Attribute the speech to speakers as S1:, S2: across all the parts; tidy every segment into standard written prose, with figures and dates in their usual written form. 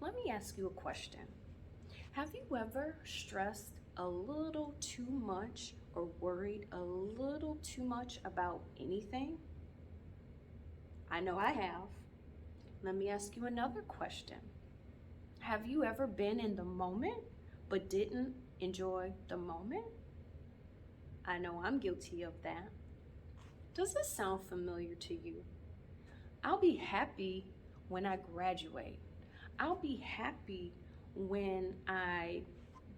S1: Let me ask you a question. Have you ever stressed a little too much or worried a little too much about anything? I know I have. Let me ask you another question. Have you ever been in the moment but didn't enjoy the moment? I know I'm guilty of that. Does this sound familiar to you? I'll be happy when I graduate. I'll be happy when I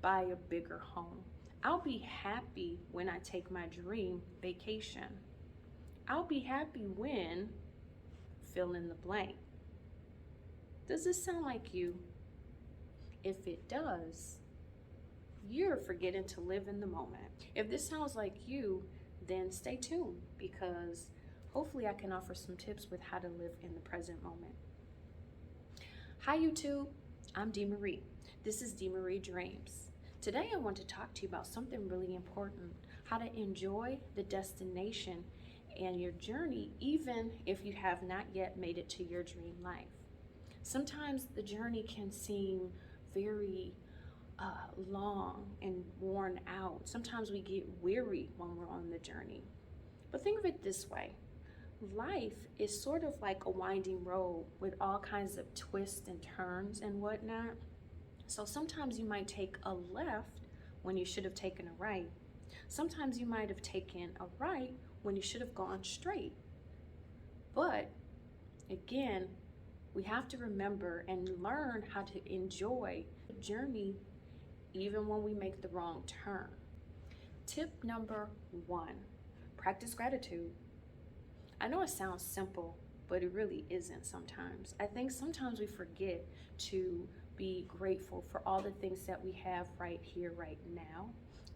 S1: buy a bigger home. I'll be happy when I take my dream vacation. I'll be happy when fill in the blank. Does this sound like you? If it does, you're forgetting to live in the moment. If this sounds like you, then stay tuned because hopefully I can offer some tips with how to live in the present moment. Hi YouTube, I'm Dee Marie. This is Dee Marie Dreams. Today I want to talk to you about something really important, how to enjoy the destination and your journey even if you have not yet made it to your dream life. Sometimes the journey can seem very long and worn out. Sometimes we get weary when we're on the journey. But think of it this way. Life is sort of like a winding road with all kinds of twists and turns and whatnot. So sometimes you might take a left when you should have taken a right. Sometimes you might have taken a right when you should have gone straight. But again, we have to remember and learn how to enjoy the journey even when we make the wrong turn. Tip number 1, practice gratitude. I know it sounds simple, but it really isn't sometimes. I think sometimes we forget to be grateful for all the things that we have right here, right now.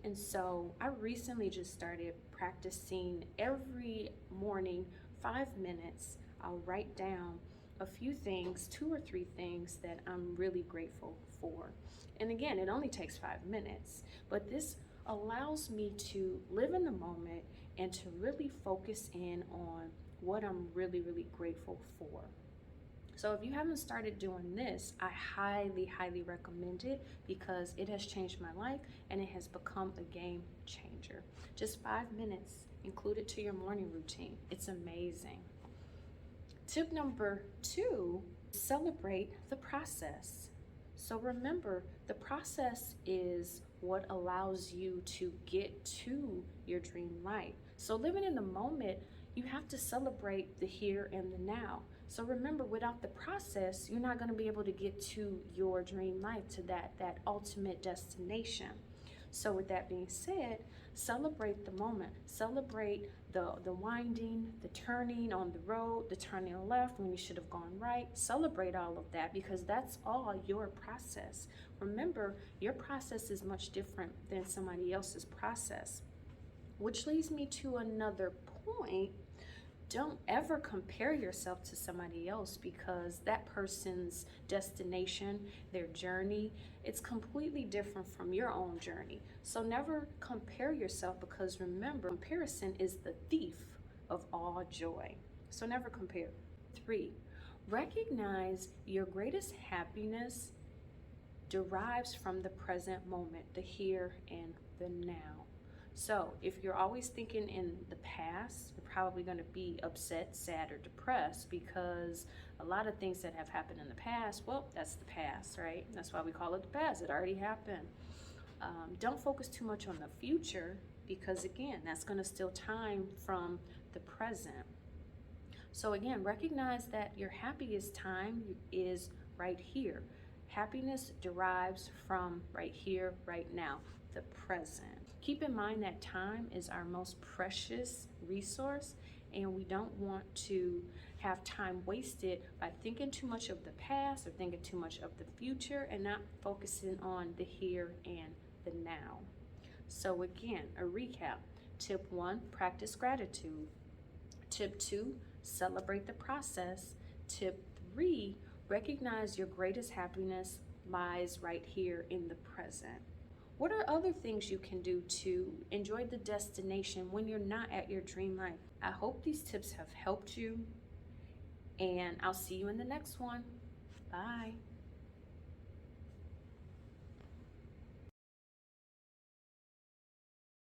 S1: And so I recently just started practicing every morning, 5 minutes. I'll write down a few things, 2 or 3 things that I'm really grateful for. And again, it only takes 5 minutes, but this allows me to live in the moment and to really focus in on what I'm really, really grateful for. So if you haven't started doing this, I highly, highly recommend it because it has changed my life and it has become a game changer. Just 5 minutes, include it to your morning routine. It's amazing. Tip number 2, celebrate the process. So remember, the process is what allows you to get to your dream life. So living in the moment, you have to celebrate the here and the now. So remember, without the process, you're not going to be able to get to your dream life, to that ultimate destination. So with that being said, celebrate the moment. Celebrate the winding, the turning on the road, the turning left when you should have gone right. Celebrate all of that because that's all your process. Remember, your process is much different than somebody else's process. Which leads me to another point. Don't ever compare yourself to somebody else because that person's destination, their journey, it's completely different from your own journey. So never compare yourself because remember, comparison is the thief of all joy. So never compare. 3, recognize your greatest happiness derives from the present moment, the here and the now. So if you're always thinking in the past, you're probably going to be upset, sad, or depressed because a lot of things that have happened in the past, well, that's the past, right? That's why we call it the past. It already happened. Don't focus too much on the future because, again, that's going to steal time from the present. So again, recognize that your happiest time is right here. Happiness derives from right here, right now, the present. Keep in mind that time is our most precious resource and we don't want to have time wasted by thinking too much of the past or thinking too much of the future and not focusing on the here and the now. So again, a recap. Tip 1, practice gratitude. Tip 2, celebrate the process. Tip 3, recognize your greatest happiness lies right here in the present. What are other things you can do to enjoy the destination when you're not at your dream life? I hope these tips have helped you, and I'll see you in the next one. Bye.